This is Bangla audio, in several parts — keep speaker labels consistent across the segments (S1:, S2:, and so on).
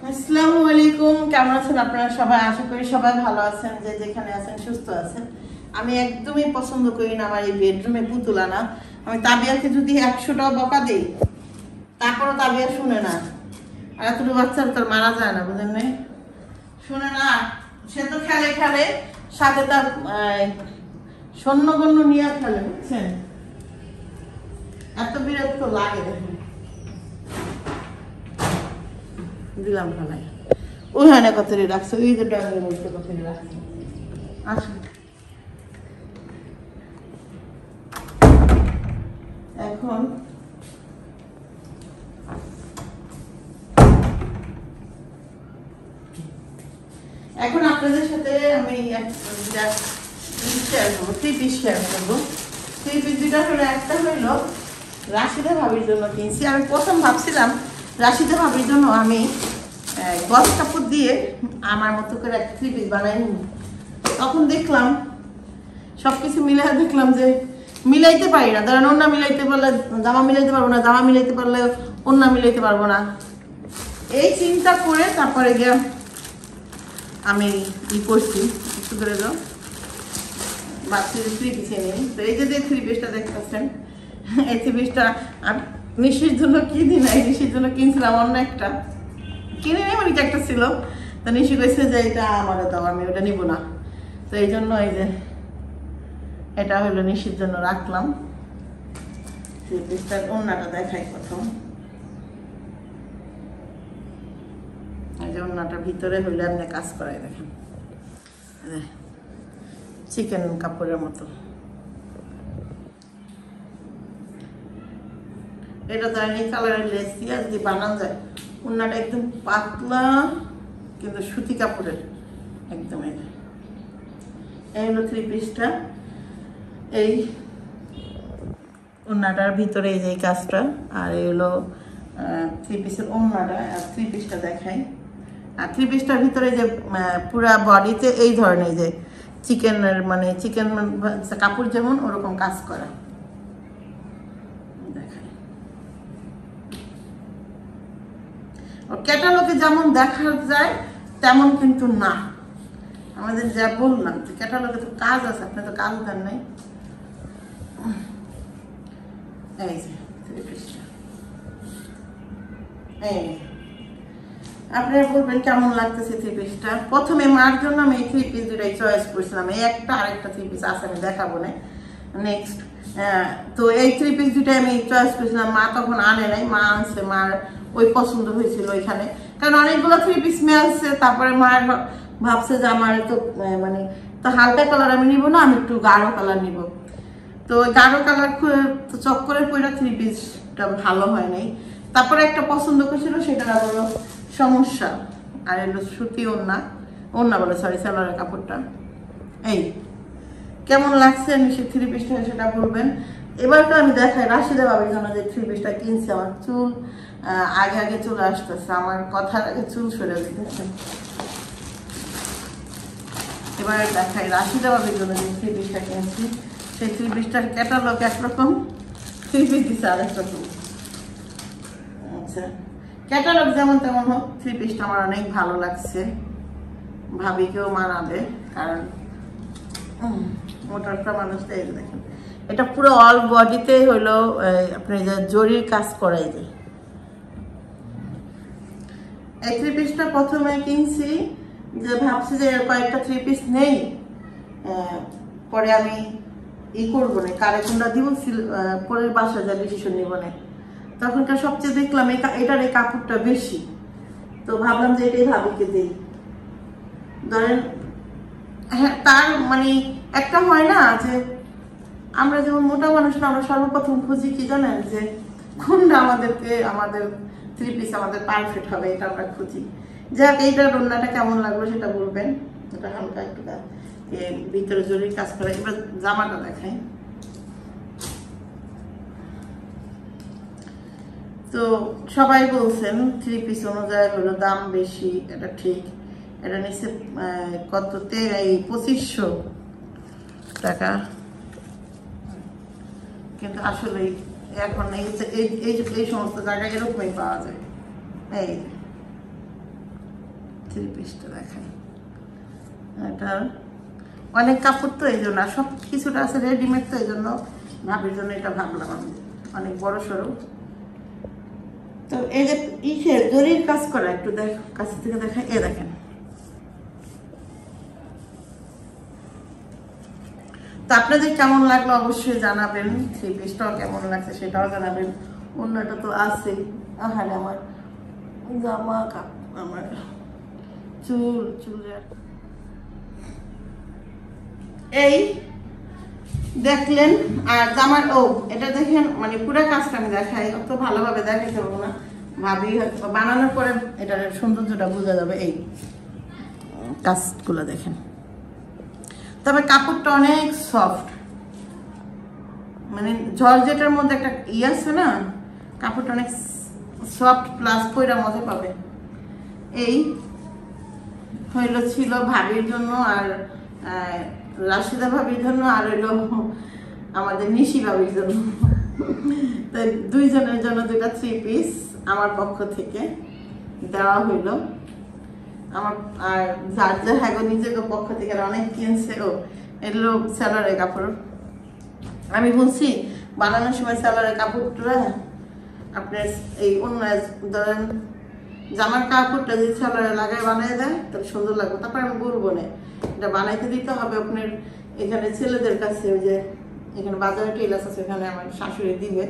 S1: আসসালামু আলাইকুম, কেমন আছেন আপনারা সবাই? আশা করি সবাই ভালো আছেন, যে যেখানে আছেন সুস্থ আছেন। আমি একদমই পছন্দ করি না আমার এই বেডরুমে পুতুল আনা। আমি তাবিয়াকে যদি 100টাও বকা দিই তারপরও তাবিয়া শুনে না। আর এতটুকু বাচ্চার তোর মারা যায় না, বুঝলেন না? শুনে না, সে তো খেলে খেলে সাথে তার সৈন্যগণ্য নিয়ে খেলে, বুঝছেন? এত বিরক্ত লাগে। দেখুন দিলাম ফেলাই ওইখানে কতরি রাখছে, ওই যে ড্রয়িং মধ্যে কতরি রাখছে। আসুন এখন এখন আপনাদের সাথে আমি শেয়ার করবো, 3 পিস শেয়ার করবো। 3 পিস দুটা হলো, একটা হইলো রাশিদা ভাবির জন্য কিনছি। আমি প্রথম ভাবছিলাম রাশিদা ভাবির জন্য আমি গজ কাপড় দিয়ে আমার মতো করে একটা 3 পিস বানাই নিই। তখন দেখলাম সবকিছু মিলে দেখলাম যে মিলাইতে পারি না। ধরেন ওড়না মিলাইতে পারলে জামা মিলাইতে পারবো না, জামা মিলাইতে পারলে ওড়না মিলাইতে পারবো না। এই চিন্তা করে তারপরে গিয়ে আমি করছি একটু করে যাও বাচ্চাদের 3 পিসে নিই। তো এই যে 3 পিসটা দেখতেছেন, এই 3 পিসটা নিশির জন্য কিনি না, এই নিশির জন্য কিনছিলাম অন্য একটা, কিনে নেই মানে একটা ছিল। তো নিশি কইছে যে এটা আমার দাও, আমি ওটা নিব না। তো এই জন্য এই যে এটা হলো নিশির জন্য রাখলাম। 3 পিসটার ওড়নাটা দেখাই প্রথম। এই যে ওড়নাটার ভিতরে হইলে আপনি কাজ করাই, দেখেন চিকেন কাপড়ের মতো। এটা তো এই কালারের লেস দিয়ে যদি বানানো যায়, ওড়নাটা একদম পাতলা কিন্তু সুতি কাপড়ের একদম। এই হলো 3 পিসটা। এই ওড়নাটার ভিতরে এই যে কাজটা, আর এই হলো 3 পিসের ওড়নাটা। আর 3 পিসটা দেখাই। আর 3 পিসটার ভিতরে যে পুরা বডিতে এই ধরনের যে চিকেনের মানে চিকেন কাপড় যেমন ওরকম কাজ করা দেখাই। ক্যাটালগে যেমন দেখা যায় তেমন কিন্তু না। আমাদের যা বললাম যে ক্যাটালগে তো কাজ আছে, আপনি তো কাজ দেন নাই। এই যে 3 পিসটা, এই আপনারা বলবেন কেমন লাগতেছে 3 পিসটা। প্রথমে মার জন্য আমি এই 3 পিস দুটাই চয়েস করছিলাম। এই একটা আরেকটা 3 পিস আছে, আমি দেখাবো না নেক্সট। তো এই 3 পিস দুটাই আমি চয়েস করছিলাম। মা তখন আনে নাই, মা আনছে, মার ওই পছন্দ হয়েছিল ওইখানে, কারণ অনেকগুলো 3 পিস মেলছে। তারপরে মার ভাবছে যে আমার তো মানে তো হালকা কালার আমি নিব না, আমি একটু গাঢ় কালার নিব। তো গাঢ় কালার চক্করে পয়লা 3 পিসটা ভালো হয় নাই। তারপরে একটা পছন্দ করছিল, সেটা হলো সমস্যা। আর এলো সুতি ওড়না, ওড়না বলে সরি সালোয়ারের কাপড়টা। এই কেমন লাগছে নিশ্চয়ই 3 পিসটা সেটা বলবেন। এবার তো আমি দেখাই রাশিদা ভাবির জন্য যে 3 পিসটা কিনছি। আমার চুল আগে আগে চলে আসতেছে, আমার কথার আগে চুল সরে দিতেছে। এবার দেখাই রাশিদা ভাবির জন্য যে 3 পিসটা কিনছি। সেই 3 পিসটার ক্যাটালগ একরকম, 3 পিস দিচ্ছে আরেক রকম। আচ্ছা, ক্যাটালগ যেমন তেমন হোক, 3 পিসটা আমার অনেক ভালো লাগছে। ভাবিকেও মানাবে, কারণ মোটরটা মানুষ দেখেন এটা পুরো অল বডিতে হইলো আপনি যে জরির কাজ করাই যায়। এই 3 পিসটা প্রথমে কিনছি যে ভাবছি যে কয়েকটা 3 পিস নেই, পরে আমি করবো না, কারে কোনটা দিব পরের বাসা যা ডিসিশন নিব না। তখনকার সবচেয়ে দেখলাম এটার এই কাপড়টা বেশি, তো ভাবলাম যে এটাই ভাবিকে দিই। ধরেন হ্যাঁ, তার মানে একটা হয় না যে আমরা যেমন মোটা মানুষরা আমরা সর্বপ্রথম খুঁজি কি জানেন, যে কোনটা আমাদের 3 পিস আমাদের পারফেক্ট হবে, এটা আমরা খুঁজি। যাক, এইটার ওড়নাটা কেমন লাগলো সেটা বলবেন। এটা হালকা একটু ভিতরে জরুরি কাজ করে। এবার জামাটা দেখাই। তো সবাই বলছেন 3 পিস অনুযায়ী হলো দাম বেশি, এটা ঠিক। এটা নিচে কততে এই 2500 টাকা, কিন্তু আসলে এখন এই সমস্ত জায়গায় এরকমই পাওয়া যায়। এই থ্রি পিসটা দেখাই। এটা অনেক কাপড় তো এই জন্য, আর সব কিছুটা আছে রেডিমেড, তো এই জন্য ভাবির জন্য এটা ভাবলাম আমি, অনেক বড় সড়ো। তো এই যে ইসের জরির কাজ করা, একটু কাছ থেকে দেখাই। এ দেখেন, তো আপনাদের কেমন লাগলো অবশ্যই জানাবেন, থ্রি পিসটাও কেমন লাগছে সেটাও জানাবেন। অন্যটা তো আছে, আহারে আমার জামা আমার চুলের এই দেখলেন। আর জামার এটা দেখেন, মানে পুরো কাজটা আমি দেখাই, অত ভালোভাবে দেখাইতে পারবো না, ভাবি বানানোর পরে এটার সৌন্দর্যটা বোঝা যাবে। এই কাজগুলো দেখেন, তবে কাপড়টা অনেক সফট, মানে জর্জেটের মধ্যে একটা আছে না, কাপড়টা অনেক সফট প্লাস পয়রা মজা পাবে। এই ছিল ভাবির জন্য, আর রাশিদা ভাবির জন্য, আর হইল আমাদের নিশি ভাবির জন্য। তাই দুইজনের জন্য দুইটা থ্রি পিস আমার পক্ষ থেকে দেওয়া হইল। আমার আর যার যার হ্যাগো নিজের পক্ষ থেকে অনেক কিনছে। এগুলো সেলারের কাপড়, আমি বলছি বানানোর সময় সেলারের কাপড়টা আপনার এই অন্য ধরেন জামার কাপড়টা যদি সেলারে লাগায় বানিয়ে দেয় তাহলে সুন্দর লাগবে। তারপর আমি বলবো না, এটা বানাইতে দিতে হবে আপনার এখানে ছেলেদের কাছে, ওই যে এখানে বাজারে টেলার্স আছে, ওখানে আমার শাশুড়ি দিবে,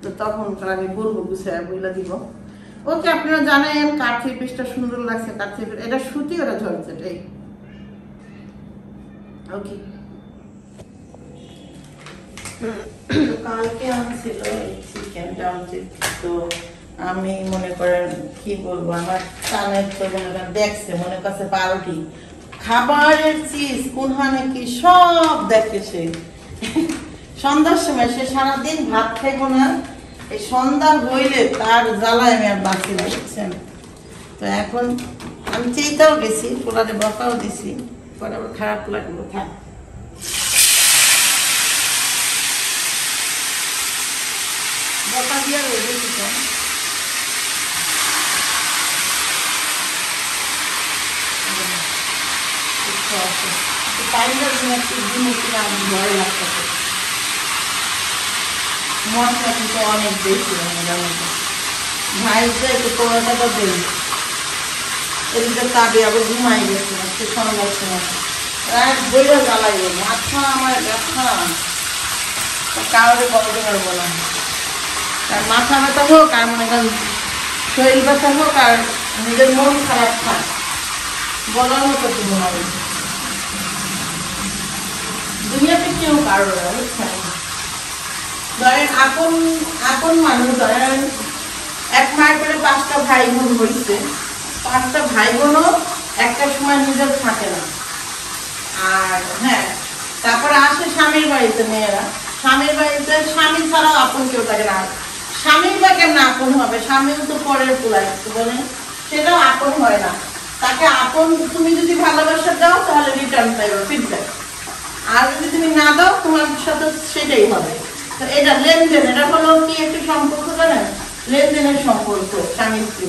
S1: তো তখন আমি বলবো, গুছায় বইলা দিব। ওকে, আপনারা জানেন কার থ্রি পিসটা সুন্দর লাগছে, কার থ্রি পিস এটা সুতি, ওরা ঝরঝট। এই ওকে, কালকে আনছিল চিকেনটা আনছি, তো আমি মনে করেন কি বলবো, আমার কানের তো মনে করেন দেখছে, মনে করছে 12টি খাবারের চিজ কোনখানে কি সব দেখেছে। সন্ধ্যার সময় সে সারাদিন ভাত খাইবো না, এই সন্ধ্যা হইলে তার জ্বালায় আমি আর বাঁচি না, বুঝছেন। তো এখন আমি চেয়েটাও গেছি, পোলারে বকাও দিছি, পরে আবার খারাপ লাগলো। থাক, বকা দিয়ে রয়েছে ভয় লাগতেছে। মশলা কিন্তু অনেক বেশি, ভাইতে একটু পোড়াটা দেই, এদিকে তাবে আবার ঘুমাই গেছে, সে শোনা যাচ্ছে না, রাত বইরা জ্বালাইব, মাথা আমার ব্যথা, কারোরে বলতে পারবো না। আর মাথা ব্যথা হোক, আর মনে করেন শরীর ব্যথা হোক, আর নিজের মন খারাপ থাক, বলার মতো কিছু হবে। দুনিয়াতে কেউ কারোর বুঝছেন, ধরেন আপন আপন মানুষ, ধরেন এক মায়ের করে 5টা ভাই বোন হয়েছে, 5টা ভাই বোনও একটা সময় নিজের থাকে না। আর হ্যাঁ, তারপরে আসে স্বামীর বাড়িতে মেয়েরা, স্বামীর বাড়িতে স্বামী ছাড়াও আপন কেউ থাকে না। স্বামীর বা কেমন আপন হবে, স্বামীও তো পরের পোলাই বলে, সেটাও আপন হয় না। তাকে আপন তুমি যদি ভালোবাসা দাও তাহলে রিটার্ন পাইবে, ফিডব্যাক। আর যদি তুমি না দাও তোমার সাথে সেটাই হবে। তো এটা লেনদেন, এটা হলো কি একটা সম্পর্ক, জানেন, লেনদেনের সম্পর্ক স্বামী স্ত্রী।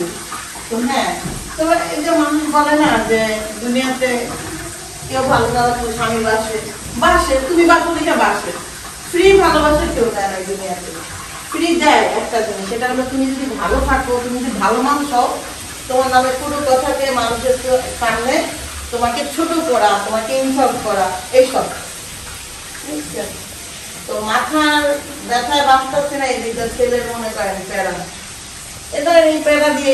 S1: তো হ্যাঁ, তো এই যে মানুষ বলে না যে দুনিয়াতে কেউ ভালো লাগলে স্বামী বাসে, তুমি বাসো দেখে বাসে, ফ্রি ভালোবাসা কেউ দেয় না দুনিয়াতে। ফ্রি দেয় একটা জিনিস, সেটা হলো তুমি যদি ভালো থাকো, তুমি যদি ভালো মানুষ হও, তোমার নামে পুরো কথাকে মানুষের সামনে তোমাকে ছোট করা, তোমাকে ইনসাল্ট করা, এইসব। তো মাথার ব্যথায় বাঁচতে না, এদিকে ছেলের মনে করেন প্যারা, এটা এই প্যারা দিয়ে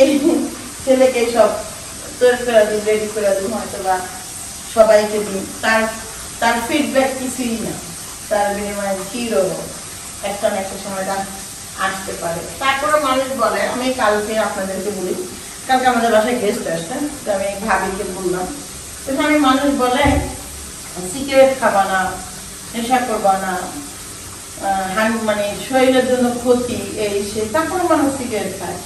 S1: ছেলেকে সব তৈরি করে দিই, রেডি করে দিই, হয়তো বা সবাইকে দিই, তার ফিডব্যাক কিছুই না, তার বিনিময়ে জিরো, একটা না একটা সময় আসতে পারে। তারপরে মানুষ বলে, আমি কালকে আপনাদেরকে বলি, কালকে আমাদের বাসায় গেস্ট আসছে, তো আমি ভাবিকে বললাম, আমি মানুষ বলে সিগারেট খাবা না, নেশা করবা না, মানে শরীরের জন্য ক্ষতি, এই সে, তারপরে মানুষ সিগারেট খায়।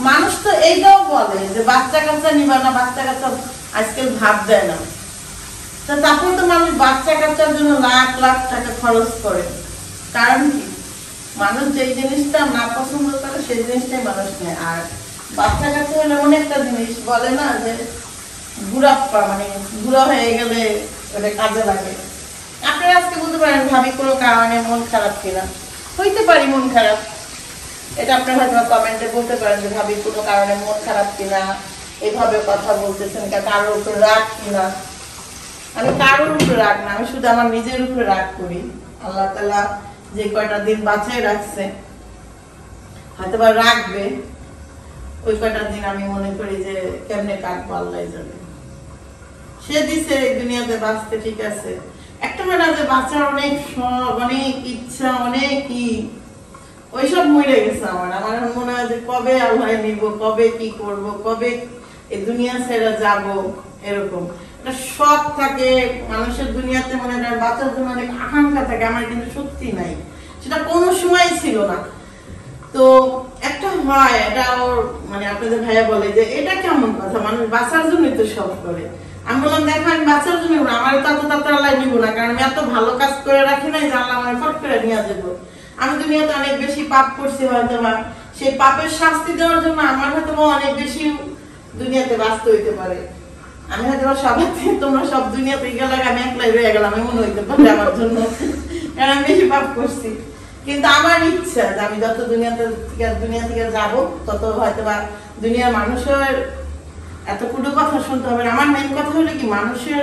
S1: মানুষ তো এইটাও বলে যে বাচ্চা কাচ্চা নিবা না, বাচ্চা কাচ্চা আজকাল ভাব দেয় না, তারপর তো মানুষ বাচ্চা কাচ্চার জন্য লাখ লাখ টাকা খরচ করে। কারণ কি, মানুষ যেই জিনিসটা না পছন্দ করে সেই জিনিসটাই মানুষ নেয়। আর বাচ্চা কাচ্চা হলে এমন একটা জিনিস, বলে না যে বুড়াপ্পা মানে বুড়া হয়ে গেলে ওটা কাজে লাগে। আপনারা আজকে বলতে পারেন ভাবি কোনো কারণে মন খারাপ কিনা, হইতে পারি মন খারাপ, এটা আপনারা হয়তো কমেন্টে বলতে পারেন যে ভাবি কোনো কারণে মন খারাপ কিনা, এভাবে কথা বলতেছেন কারোর উপর রাগ কিনা। আমি কারোর উপর রাগ না, আমি শুধু আমার নিজের উপরে রাগ করি। আল্লাহ তাআলা যে কয়টা দিন বাঁচিয়ে রাখছে, হয়তো বা রাখবে, ওই কয়টা দিন আমি মনে করি যে কেমনে কাটবো আল্লাহ জানে। সে দিছে এই দুনিয়াতে বাঁচতে, ঠিক আছে, একটা বেলা যে বাঁচার অনেক শখ, অনেক ইচ্ছা, অনেক কি ওইসব মরে গেছে। আমার মনে হয় যে কবে আল্লাহ নিব, কবে কি করব, কবে এই দুনিয়া ছেড়ে যাব, এরকম একটা শখ থাকে মানুষের। দুনিয়াতে মনে হয় বাঁচার জন্য অনেক আকাঙ্ক্ষা থাকে, আমার কিন্তু সত্যি নাই, সেটা কোনো সময় ছিল না। তো একটা হয়, এটা ওর মানে আপনাদের ভাইয়া বলে যে এটা কেমন কথা, মানুষ বাঁচার জন্যই তো সব করে। আমি বললাম দেখো আমি বাঁচার জন্য, আমার তো এত তাড়াতাড়ি আল্লাহ নিব না, কারণ আমি এত ভালো কাজ করে রাখি নাই যে আল্লাহ আমার ফট করে নিয়ে যাবো। আমি দুনিয়াতে অনেক বেশি পাপ করছি, হয়তো বা সেই পাপের শাস্তি দেওয়ার জন্য আমার হয়তো অনেক বেশি দুনিয়াতে বাঁচতে হইতে পারে। আমি হয়তো সবাই, তোমরা সব দুনিয়াতে গেলে আমি একলাই রয়ে গেলাম এমন হইতে পারে আমার জন্য, কারণ আমি বেশি পাপ করছি। কিন্তু আমার ইচ্ছা যে আমি যত দুনিয়া থেকে যাব, তত হয়তো বা দুনিয়ার মানুষের এত কুটু কথা শুনতে হবে। আমার মেইন কথা হলো কি, মানুষের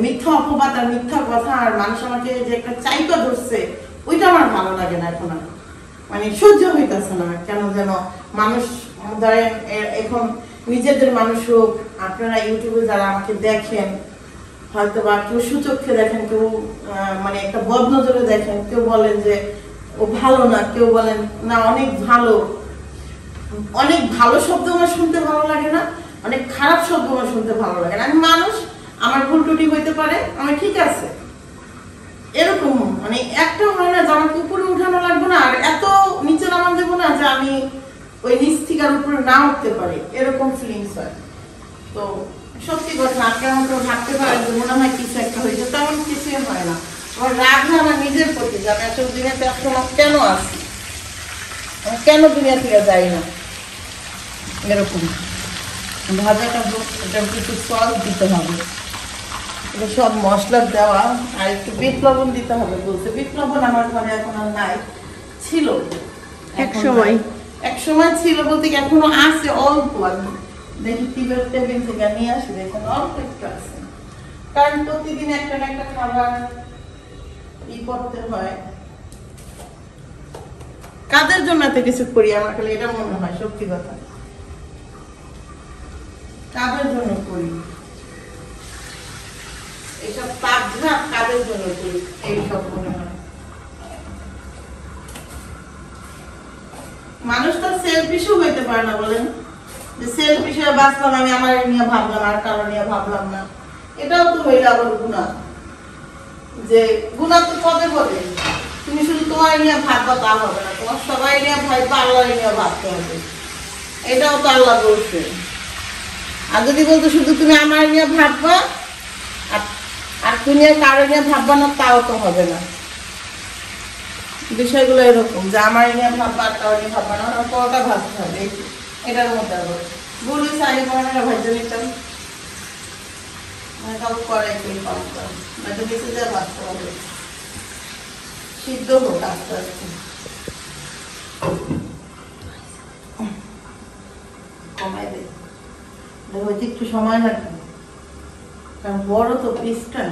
S1: মিথ্যা অপবাদ আর মিথ্যা কথা, আর মানুষ আমাকে যে একটা চাইতো ধরছে, ওইটা আমার ভালো লাগে না এখন। আর মানে সহ্য হইতেছে না কেন যেন। মানুষ ধরেন এখন নিজেদের মানুষ হোক, আপনারা ইউটিউবে যারা আমাকে দেখেন, হয়তো বা কেউ সুচক্ষে দেখেন, কেউ মানে একটা বদনজরে দেখেন, কেউ বলেন যে ও ভালো না, কেউ বলেন না অনেক ভালো। অনেক ভালো শব্দ আমার শুনতে ভালো লাগে না, অনেক খারাপ শব্দ আমার শুনতে ভালো লাগে না। আমি মানুষ, আমার ভুল ত্রুটি হইতে পারে, আমি ঠিক আছে, এরকম মানে একটা হয় না যে আমাকে উপরে উঠানো লাগবে না, আর এত নিচে নামান দেবো না যে আমি ওই নিচ থেকে উপরে না উঠতে পারি, এরকম ফিলিংস হয়। তো সত্যি কথা, আপনার মতো ভাবতে পারেন যে মনে হয় কিছু একটা হয়েছে, তেমন কিছুই হয় না। আমার রাগ হয় আমার নিজের প্রতি, যে আমি আসলে দুনিয়াতে এখনো কেন আছি, আমি কেন দুনিয়া থেকে যাই না, এরকম। ভাজাটা এটা কিছু সস দিতে হবে, এটা সব মশলা দেওয়া, আর একটু বিট লবণ দিতে হবে বলছে। বিট লবণ আমার ঘরে এখন আর নাই, ছিল এক সময় ছিল বলতে এখনো আছে অল্প। আমি দেখি টেবিল থেকে নিয়ে আসি, দেখেন অল্প একটু আছে, কারণ প্রতিদিন একটা না একটা খাবার করতে হয়। কাদের জন্য এত কিছু করি আমার খালি এটা মনে হয়, সত্যি কথা, কাদের জন্য করি এইসব পাপঘাত, কাদের জন্য করি এইসব মনে হয়। মানুষ তো সেলফিশও হইতে পারে না, বলেন যে সেলফিশ হয়ে বাঁচলাম, আমি আমার নিয়ে ভাবলাম আর কারো নিয়ে ভাবলাম না, এটাও তো হইলে আবার গুনাহ। যে গুনাহ তো পদে পদে, তুমি শুধু তোমার নিয়ে ভাববা তা হবে না, তোমার সবাই নিয়ে ভাববা, আল্লাহ নিয়ে ভাবতে হবে, এটাও তো আল্লাহ বলছে। আর যদি বলতো শুধু তুমি আমার নিয়ে ভাববা আর তুমি কারো নিয়ে ভাববা না, তাও তো হবে না। বিষয়গুলো এরকম যে আমার নিয়ে ভাববা আর কারো নিয়ে ভাববা না, কোনটা ভাবতে হবে, এটার মধ্যে আবার বলি সারি পড়ানোর ভাইজা নিতাম, কাউ করে কেউ কম করে, হয়তো বেঁচে যা ভাবতে হবে, সিদ্ধ হোক আস্তে আস্তে। কমাই দে, হয়তো একটু সময় লাগবে, কারণ বড় তো পিসটা।